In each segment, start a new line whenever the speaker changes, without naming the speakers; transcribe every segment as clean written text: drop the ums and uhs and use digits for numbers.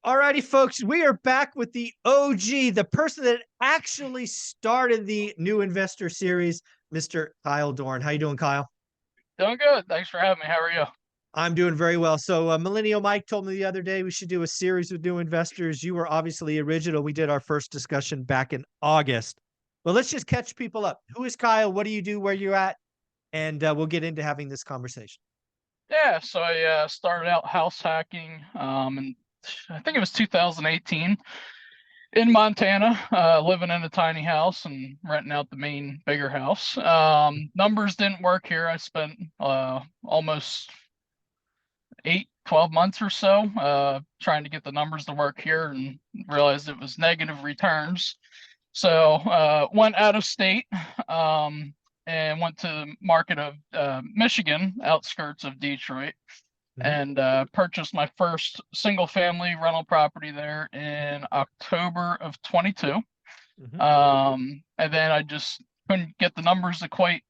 All righty, folks, we are back with the OG, the person that actually started the new investor series, Mr. Kyle Dorn. How you doing, Kyle?
Doing good. Thanks for having me. How are you?
I'm doing very well. So, Millennial Mike told me the other day we should do a series with new investors. You were obviously original. We did our first discussion back in August. Well, let's just catch people up. Who is Kyle? What do you do? Where you at? And we'll get into having this conversation.
Yeah, so I started out house hacking, and I think it was 2018 in Montana, living in a tiny house and renting out the main bigger house. Numbers didn't work here. I spent almost 12 months or so trying to get the numbers to work here and realized it was negative returns. So went out of state and went to the market of Michigan, outskirts of Detroit,
Mhm.
and purchased my first single family rental property there in October of 22.
Mhm.
And then I just couldn't get the numbers to quite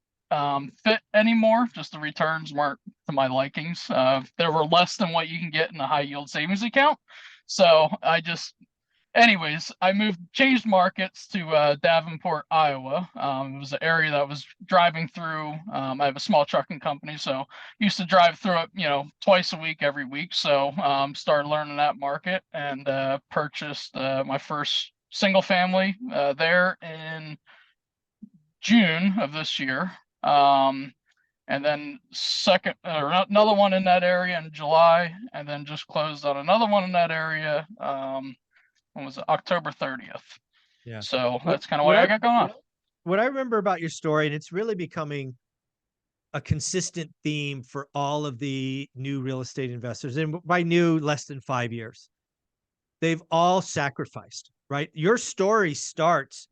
fit anymore. Just the returns weren't to my likings. They were less than what you can get in a high yield savings account. So anyways, I changed markets to Davenport, Iowa. It was an area that I was driving through. I have a small trucking company, so used to drive through it, twice a week, every week. So started learning that market and purchased my first single family there in June of this year. And then second or another one in that area in July, and then just closed on another one in that area. When was it? October 30th.
Yeah.
So
What
that's kind of
what
what
I
I got going on.
what I remember about your story, and it's really becoming a consistent theme for all of the new real estate investors. And by new, less than 5 years, they've all sacrificed, right? Your story starts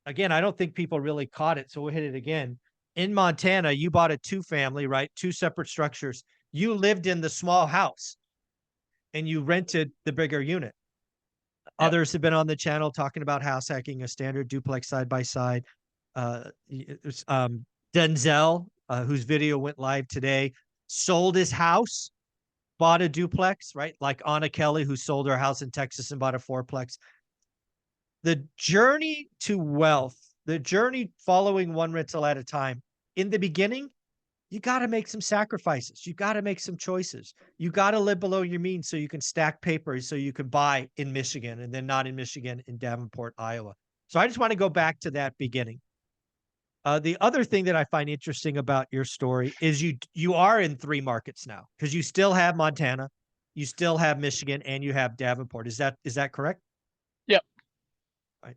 again. I don't think people really caught it. So we'll hit it again. In Montana, you bought a two family, right? Two separate structures. You lived in the small house and you rented the bigger unit.
Yep.
Others have been on the channel talking about house hacking, a standard duplex side by side. Uh, Denzel, whose video went live today, sold his house, bought a duplex, right? Like Anna Kelly, who sold her house in Texas and bought a fourplex. The journey to wealth, the journey following one rental at a time. In the beginning, you got to make some sacrifices. You got to make some choices. You got to live below your means so you can stack paper so you can buy in Michigan and then not in Michigan, in Davenport, Iowa. So I just want to go back to that beginning. The other thing that I find interesting about your story is you are in three markets now because you still have Montana, you still have Michigan, and you have Davenport. Is that correct?
Yep.
Right.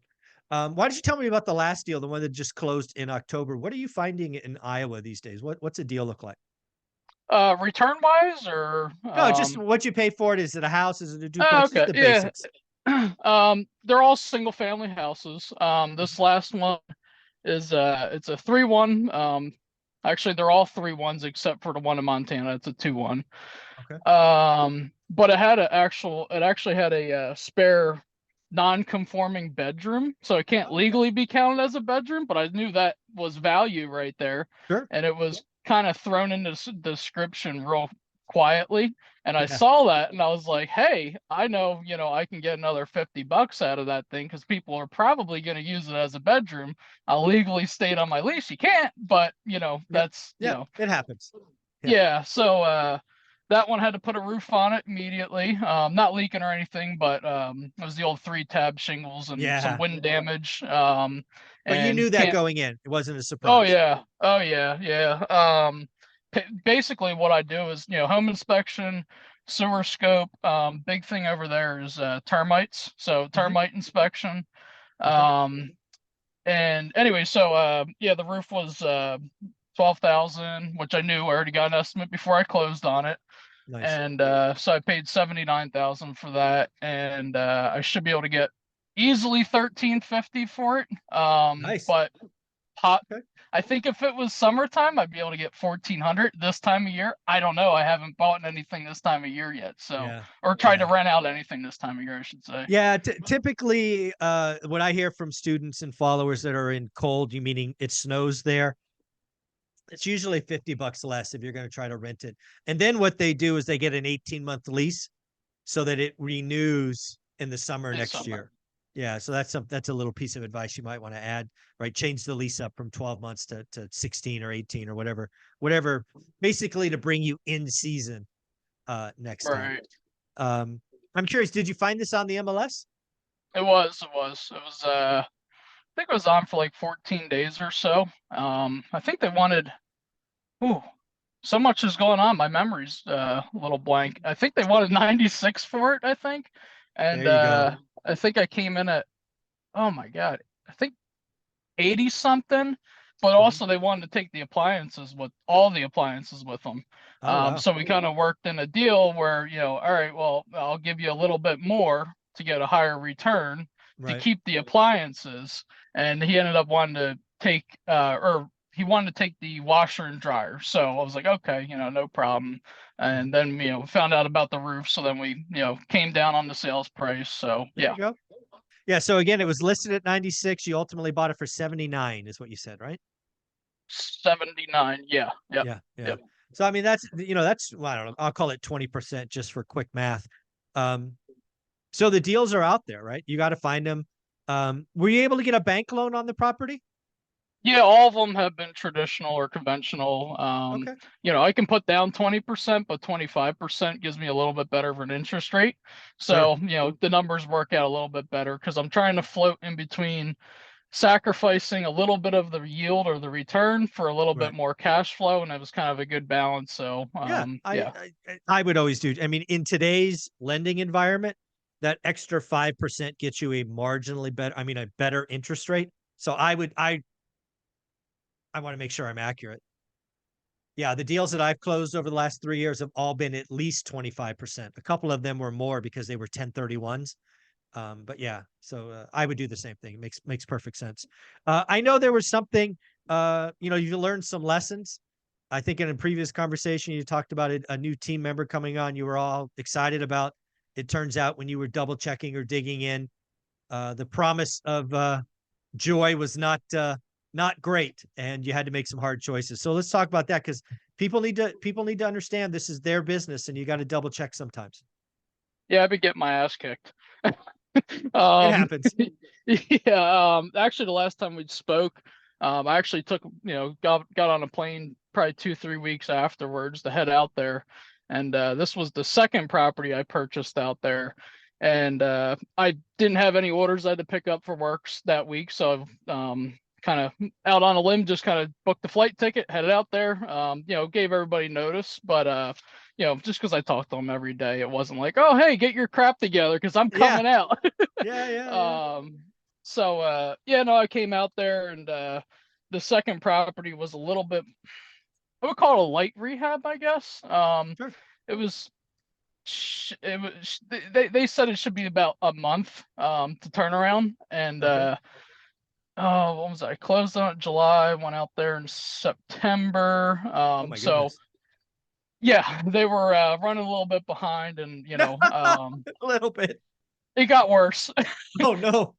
Why don't you tell me about the last deal, the one that just closed in October? What are you finding in Iowa these days? What's the deal look like?
Return wise or
No, just what you pay for it. Is it a house? Is it a
oh,
duplex? Just
okay.
the
Yeah.
basics.
They're all single family houses. This last one is it's a 3-1. Actually they're all 3-1s except for the one in Montana. It's a 2-1.
Okay.
But it actually had a spare non-conforming bedroom, so it can't
Oh, okay.
legally be counted as a bedroom, but I knew that was value right there,
Sure.
and it was kind of thrown into the description real quietly, and I
Yeah.
saw that and I was like, hey, I know, I can get another $50 out of that thing because people are probably going to use it as a bedroom. I'll legally state on my lease you can't, but
Yep.
that's
Yep. It happens. Yeah.
yeah, so that one had to put a roof on it immediately. Not leaking or anything, but it was the old 3-tab shingles and some
Yeah.
wind damage.
But you
And
knew that
can't.
going in. It wasn't a
Oh
surprise.
yeah, oh yeah, yeah. Basically, what I do is home inspection, sewer scope. Big thing over there is termites, so
Mhm.
termite inspection.
Okay.
Um, and anyway, so yeah, the roof was 12,000, which I knew. I already got an estimate before I closed on it,
Nice.
and so I paid 79,000 for that, and I should be able to get easily 1350 for it.
Nice.
But pot,
Okay.
I think if it was summertime, I'd be able to get 1400 this time of year. I don't know. I haven't bought anything this time of year yet, so
Yeah.
or tried to
Yeah.
rent out anything this time of year, I should say.
Yeah, typically, what I hear from students and followers that are in cold, you meaning it snows there, it's usually $50 less if you're going to try to rent it. And then what they do is they get an 18-month lease so that it renews in the summer
This
next
summer.
year. Yeah, so that's a little piece of advice you might want to add, right? Change the lease up from 12 months to 16 or 18 or whatever, basically to bring you in season next time.
Right.
I'm curious, did you find this on the MLS?
It was I think it was on for like 14 days or so. I think they wanted, ooh, so much is going on. My memory's a little blank. I think they wanted 96 for it, I think. And
There you go.
I think I came in at, oh my God, I think 80 something, but
Mhm.
also they wanted to take the appliances with all the appliances with them.
Oh wow.
So we kind of worked in a deal where, all right, well, I'll give you a little bit more to get a higher return to
Right.
keep the appliances. And he ended up wanting to take, or he wanted to take the washer and dryer. So I was like, okay, no problem.
Mhm.
And then, found out about the roof. So then we, came down on the sales price. So
There
yeah,
you go. Yeah, so again, it was listed at 96. You ultimately bought it for 79 is what you said, right?
79. Yeah. Yep.
Yeah, yeah.
Yep.
So I mean that's well, I don't know. I'll call it 20% just for quick math. Um so the deals are out there, right? You got to find them. Were you able to get a bank loan on the property?
Yeah, all of them have been traditional or conventional.
Okay.
I can put down 20%, but 25% gives me a little bit better of an interest rate.
Sure.
So, the numbers work out a little bit better because I'm trying to float in between sacrificing a little bit of the yield or the return for a little bit
Right.
more cash flow, and it was kind of a good balance. So,
Yeah,
yeah.
I would always do. I mean, in today's lending environment, that extra 5% gets you a marginally better, I mean, a better interest rate. So I want to make sure I'm accurate. Yeah, the deals that I've closed over the last 3 years have all been at least 25%. A couple of them were more because they were 1031s. But yeah, so I would do the same thing. It makes perfect sense. I know there was something, you learned some lessons. I think in a previous conversation you talked about a new team member coming on. You were all excited about. It turns out when you were double checking or digging in, the promise of joy was not great, and you had to make some hard choices. So let's talk about that because people need to understand this is their business, and you got to double check sometimes.
Yeah, I've been getting my ass kicked.
It
Um,
happens.
yeah, actually the last time we spoke, I actually took, got on a plane probably 2, 3 weeks afterwards to head out there. And this was the second property I purchased out there. And I didn't have any orders I had to pick up for works that week. So kind of out on a limb, just kind of booked the flight ticket, headed out there, gave everybody notice. But just because I talked to them every day, it wasn't like, oh, hey, get your crap together because I'm
Yeah,
coming out.
yeah.
So no, I came out there and the second property was a little bit, I would call it a light rehab, I guess.
Sure.
It was it was they said it should be about a month to turn around. And
Okay.
oh, what was I closed on it July, went out there in September.
Oh my
So
goodness.
yeah, they were running a little bit behind, and
A little bit.
it got worse.
Oh no.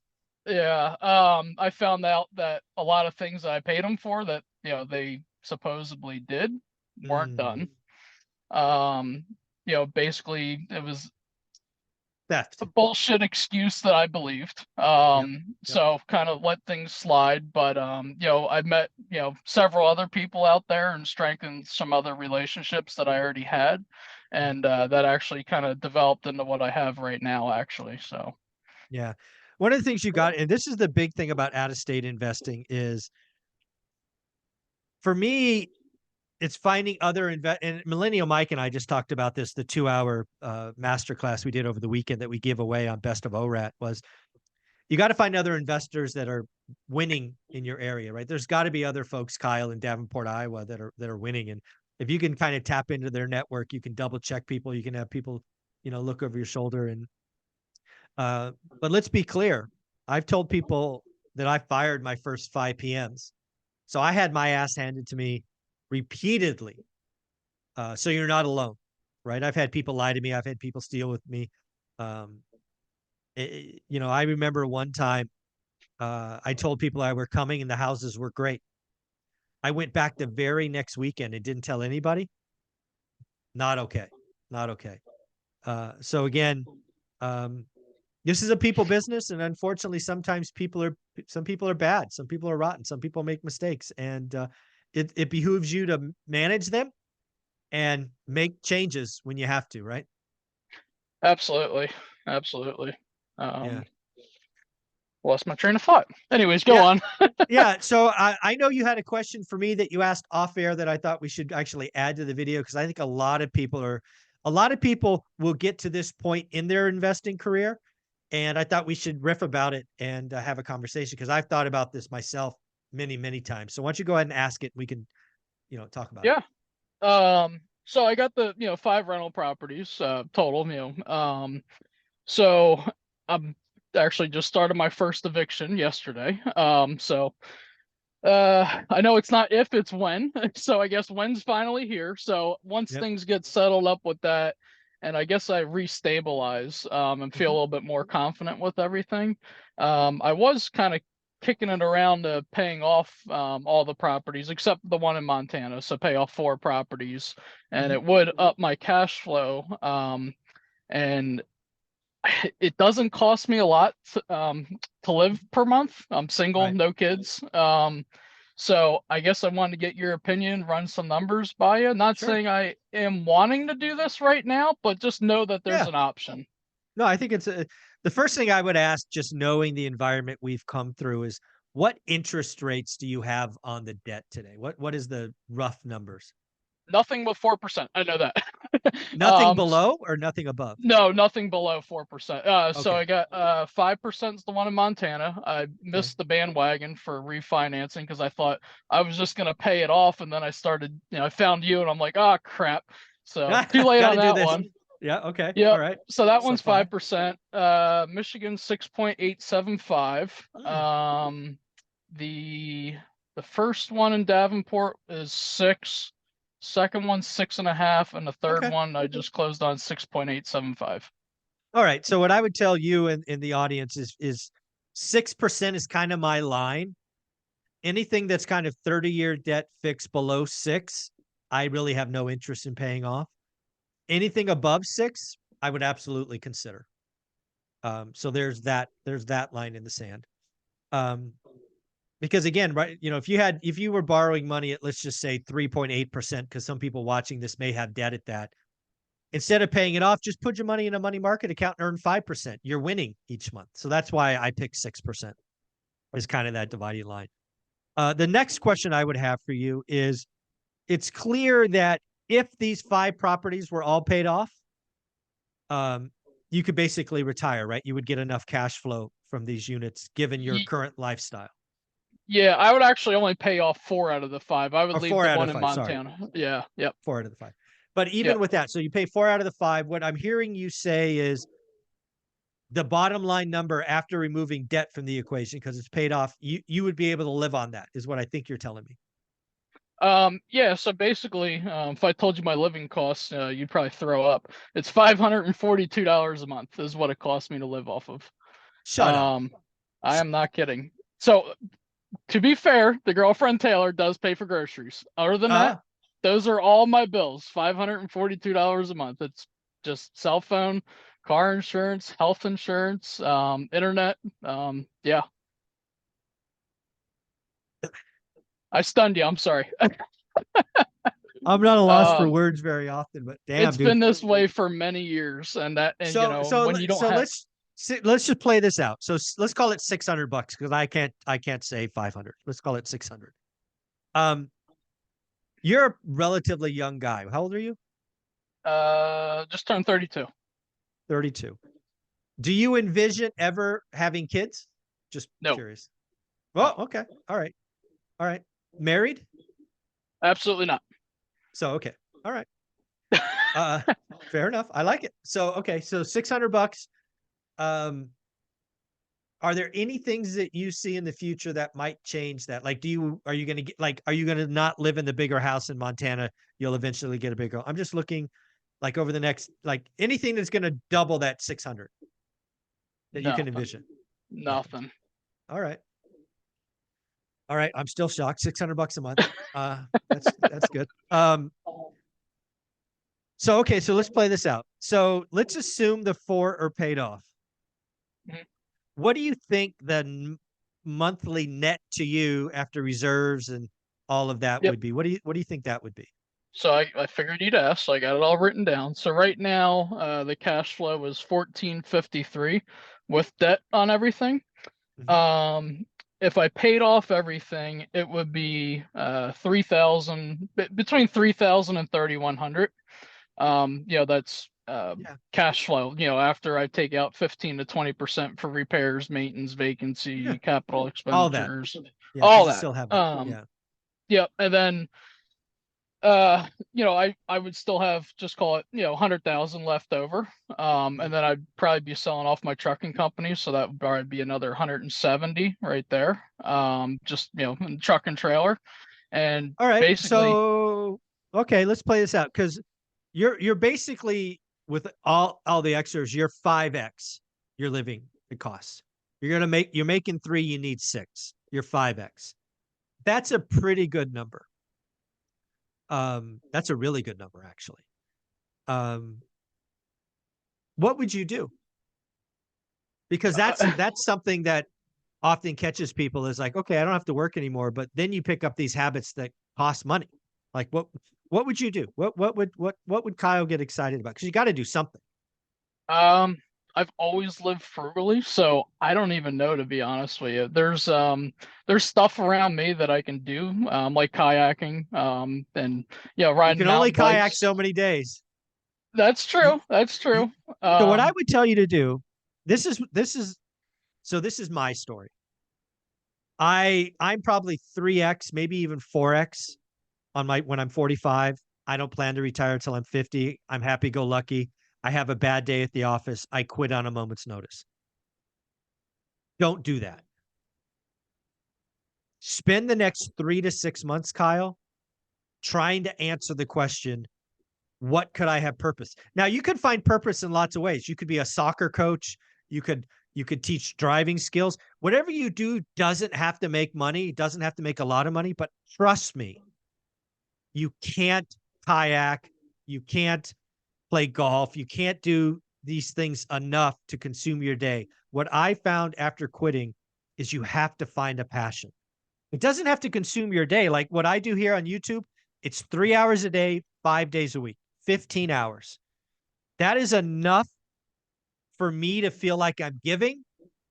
Yeah, I found out that a lot of things I paid them for that, they supposedly did weren't
Mm,
done. Basically it was
theft.
a bullshit excuse that I believed.
Yep. Yep.
So kind of let things slide, but I've met, several other people out there and strengthened some other relationships that I already had, and that actually kind of developed into what I have right now, actually. So
Yeah. One of the things you got, and this is the big thing about out of state investing is for me, it's finding other and Millennial Mike and I just talked about this, the 2-hour masterclass we did over the weekend that we give away on Best of ORAT was you got to find other investors that are winning in your area, right? There's got to be other folks, Kyle in Davenport, Iowa, that are winning. And if you can kind of tap into their network, you can double check people, you can have people, look over your shoulder. And but let's be clear. I've told people that I fired my first 5 PMs. So I had my ass handed to me repeatedly. So you're not alone, right? I've had people lie to me. I've had people steal with me. Um, I remember one time I told people I were coming and the houses were great. I went back the very next weekend and didn't tell anybody. Not okay. Not okay. So again, this is a people business, and unfortunately, sometimes some people are bad, some people are rotten, some people make mistakes, and it behooves you to manage them and make changes when you have to, right?
Absolutely. Absolutely.
Yeah.
Lost my train of thought. Anyways, go
Yeah.
on.
Yeah. So I know you had a question for me that you asked off air that I thought we should actually add to the video, because I think a lot of people will get to this point in their investing career. And I thought we should riff about it and have a conversation, because I've thought about this myself many, many times. So why don't you go ahead and ask it? We can, talk about it.
Yeah. So I got the, 5 rental properties, total, so I'm actually just started my first eviction yesterday. I know it's not if, it's when. So I guess when's finally here. So once
Yep.
things get settled up with that, and I guess I restabilize, and feel a little bit more confident with everything. I was kind of kicking it around to paying off all the properties except the one in Montana. So pay off 4 properties, and it would up my cash flow. And it doesn't cost me a lot to live per month. I'm single,
Right.
no kids. So I guess I wanted to get your opinion, run some numbers by you. Not
Sure.
saying I am wanting to do this right now, but just know that there's
Yeah.
an option.
No, I think the first thing I would ask, just knowing the environment we've come through, is what interest rates do you have on the debt today? What is the rough numbers?
Nothing but 4%. I know that.
Nothing below or nothing above?
No, nothing below 4%. So
Okay.
I got 5% is the one in Montana. I
Okay.
missed the bandwagon for refinancing because I thought I was just gonna pay it off, and then I started, I found you, and I'm like, oh crap. So too late
Got
on
to do
that
this.
one.
Yeah. Okay. All
Yep.
right.
So that
So
one's
five.
5%. Michigan 6.875.
Mm,
The the first one in Davenport is 6. Second one 6.5, and the third
okay.
one I just closed on 6.875.
All right. So what I would tell you in the audience is 6% is kind of my line. Anything that's kind of 30-year debt fixed below 6, I really have no interest in paying off. Anything above 6, I would absolutely consider. So there's that line in the sand. Because again, right, if you were borrowing money at, let's just say 3.8%, because some people watching this may have debt at that, instead of paying it off, just put your money in a money market account and earn 5%. You're winning each month. So that's why I picked 6% is kind of that dividing line. The next question I would have for you is, it's clear that if these 5 properties were all paid off, you could basically retire, right? You would get enough cash flow from these units given your current lifestyle.
Yeah, I would actually only pay off 4 out of the 5. I would
Or
leave
4
the
out of
one
the
in
5, sorry.
Montana. Yeah, yep,
4 out of the 5. But even
yep.
with that, so you pay 4 out of the 5. What I'm hearing you say is the bottom line number after removing debt from the equation, because it's paid off, you would be able to live on that, is what I think you're telling me.
Yeah, so basically, if I told you my living costs, you'd probably throw up. It's $542 a month is what it costs me to live off of.
Shut up.
I am not kidding. So to be fair, the girlfriend Taylor does pay for groceries. Other than that,
Uh,
those are all my bills. $542 a month. It's just cell phone, car insurance, health insurance, internet. Yeah. I stunned you. I'm sorry.
I'm not a loss for
um,
words very often, but damn,
it's
dude.
been this way for many years, and
So so
when you don't
so
have.
let's just play this out. So let's call it $600, because I can't say 500. Let's call it 600. Um, you're a relatively young guy. How old are you?
Just turned 32.
32. Do you envision ever having kids? Just
No,
curious.
no,
Well, okay. All right. All right. Married?
absolutely not.
So okay. All right. Uh fair enough. I like it. So okay, so $600. Um are there any things that you see in the future that might change that? Like, are you going to get, like, are you going to not live in the bigger house in Montana? You'll eventually get a bigger. I'm just looking like over the next, like anything that's going to double that 600 that you can
Nothing.
envision. Nothing.
Nothing.
All right. All right. I'm still shocked. $600 a month. That's good. So, okay, so let's play this out. So let's assume the four are paid off.
Mhm.
What do you think the monthly net to you after reserves and all of that
Yep.
would be? What do you think that would be?
So I figured you'd ask, so I got it all written down. So right now, the cash flow is 1453 with debt on everything.
Mhm.
Um, if I paid off everything, it would be 3,000, between 3,000 and 3,100. That's
Yeah.
cash flow, after I take out 15 to 20% for repairs, maintenance,
Yeah.
vacancy, capital
All that.
expenditures,
Yeah, because
all
you
that.
still have that. Yeah.
Yeah, and then I would still have, just call it, 100,000 left over. And then I'd probably be selling off my trucking company, so that would probably be another 170 right there. Just in truck and trailer, and
All right.
basically,
So okay, let's play this out because you're basically with all the extras, you're 5x your living it costs. You're making three, you need six. You're 5x. That's a pretty good number. That's a really good number actually. Um, what would you do? Because that's something that often catches people is like, okay, I don't have to work anymore, but then you pick up these habits that cost money. Like what would you do? What would Kyle get excited about? Because you got to do something.
um, I've always lived frugally, so I don't even know, to be honest with you. There's stuff around me that I can do, like kayaking, and
You
riding
can only
mountain
kayak
bikes.
so many days.
That's
You,
true. That's
you,
true.
so what I
Um,
would tell you to do, this is my story. I'm probably 3x, maybe even 4x on my when I'm 45. I don't plan to retire until I'm 50. I'm happy go lucky. I have a bad day at the office. I quit on a moment's notice. Don't do that. Spend the next 3 to 6 months, Kyle, trying to answer the question, what could I have purpose? Now you could find purpose in lots of ways. You could be a soccer coach. You could you could teach driving skills. Whatever you do doesn't have to make money, doesn't have to make a lot of money, but trust me, you can't kayak, you can't play golf, you can't do these things enough to consume your day. What I found after quitting is you have to find a passion. It doesn't have to consume your day. Like what I do here on YouTube, it's 3 hours a day, 5 days a week, 15 hours. That is enough for me to feel like I'm giving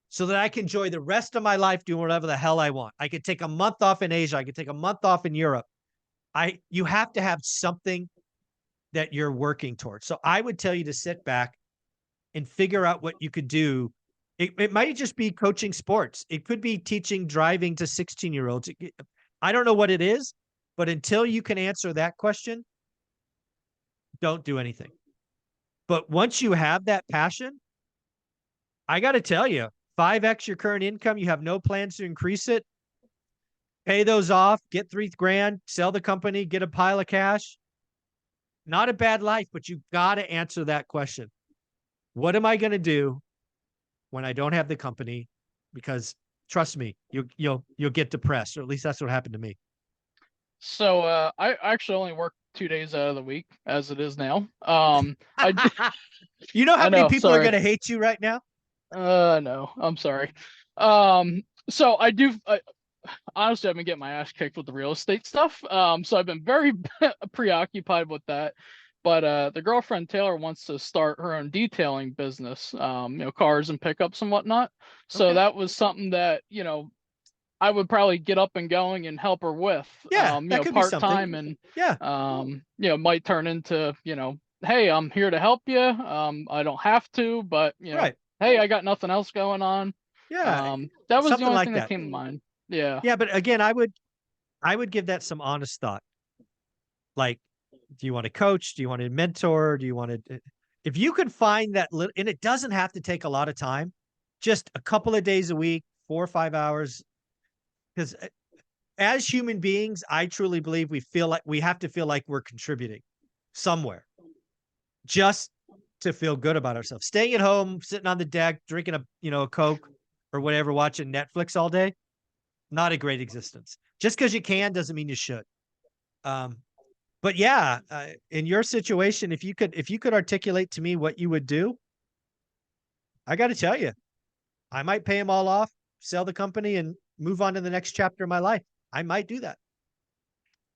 so that I can enjoy the rest of my life doing whatever the hell I want. I could take a month off in Asia. I could take a month off in Europe. You have to have something that you're working towards. So I would tell you to sit back and figure out what you could do. It might just be coaching sports. It could be teaching driving to 16-year-olds. I don't know what it is, but until you can answer that question, don't do anything. But once you have that passion, I got to tell you, 5x your current income, you have no plans to increase it, pay those off, get 3 grand, sell the company, get a pile of cash. Not a bad life, but you got to answer that question. What am I going to do when I don't have the company? Because trust me, you'll get depressed, or at least that's what happened to me.
so I actually only work 2 days out of the week as it is now.
You know how
I
many
know,
people are
sorry.
going to hate you right now?
No, I'm sorry. So I do. Honestly, I've been getting my ass kicked with the real estate stuff. So I've been very preoccupied with that. But the girlfriend Taylor wants to start her own detailing business, cars and pickups and whatnot. So
Okay.
that was something that, I would probably get up and going and help her with,
Yeah, that could be
part
something.
time, and
Yeah,
might turn into, hey, I'm here to help you. I don't have to, but
right.
hey, I got nothing else going on.
Yeah,
That was the
something
only
like
thing that
that.
came to mind. Yeah.
Yeah, but again, I would give that some honest thought. Like, do you want to coach? Do you want to mentor? Do you want to if you could find that little and it doesn't have to take a lot of time, just a couple of days a week, 4 or 5 hours. Because as human beings, I truly believe we feel like we have to feel like we're contributing somewhere just to feel good about ourselves. Staying at home, sitting on the deck, drinking a Coke or whatever, watching Netflix all day, not a great existence. Just because you can doesn't mean you should. Um, But yeah, in your situation, if you could articulate to me what you would do, I got to tell you, I might pay them all off, sell the company, and move on to the next chapter of my life. I might do that.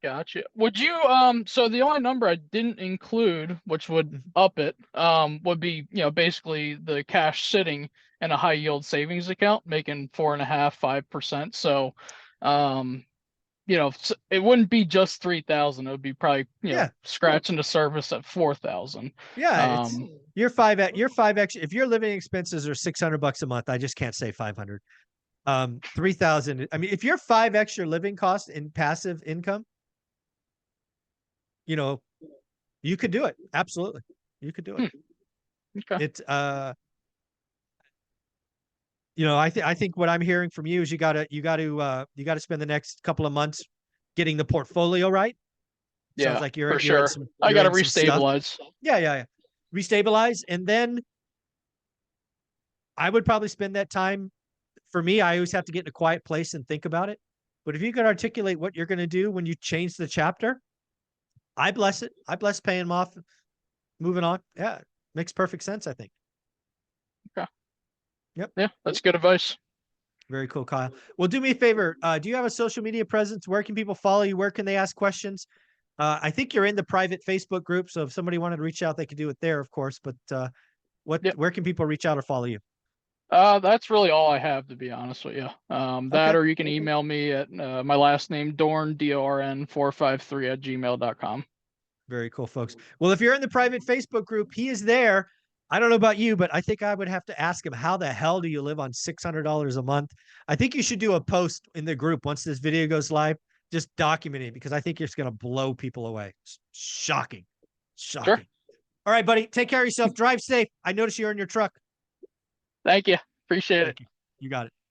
Gotcha. Would you so the only number I didn't include, which would
Mhm.
up it, would be, basically the cash sitting in a high yield savings account making 4.5%, 5%. So it wouldn't be just 3,000. It would be probably,
Yeah,
scratching the surface at 4,000.
yeah. It's
Um
your five extra. If your living expenses are $600 a month, I just can't say 500. 3,000. I mean, if you're five extra living costs in passive income, you know, you could do it. Absolutely, you could do it.
hmm, okay.
It's I think what I'm hearing from you is you gotta spend the next couple of months getting the portfolio right. Sounds
Yeah,
like
for
you're in
sure.
some
I
you're
gotta
in some stuff.
restabilize.
Yeah, yeah, yeah. Restabilize, and then I would probably spend that time. For me, I always have to get in a quiet place and think about it. But if you could articulate what you're going to do when you change the chapter, I bless it. I bless paying them off, moving on. Yeah, makes perfect sense, I think.
Okay.
Yep.
Yeah, that's good advice.
Very cool, Kyle. Well, do me a favor. Do you have a social media presence? Where can people follow you? Where can they ask questions? I think you're in the private Facebook group, so if somebody wanted to reach out, they could do it there, of course. But
Yep.
where can people reach out or follow you?
That's really all I have, to be honest with you. That,
Okay.
or you can email me at my last name, Dorn, DORN 453 at gmail.com.
Very cool, folks. Well, if you're in the private Facebook group, he is there. I don't know about you, but I think I would have to ask him, how the hell do you live on $600 a month? I think you should do a post in the group once this video goes live, just documenting, because I think you're just going to blow people away. It's shocking.
Sure.
Shocking. All right, buddy. Take care of yourself. Drive safe. I notice you're in your truck.
Thank you. Appreciate it.
Thank you. You got it.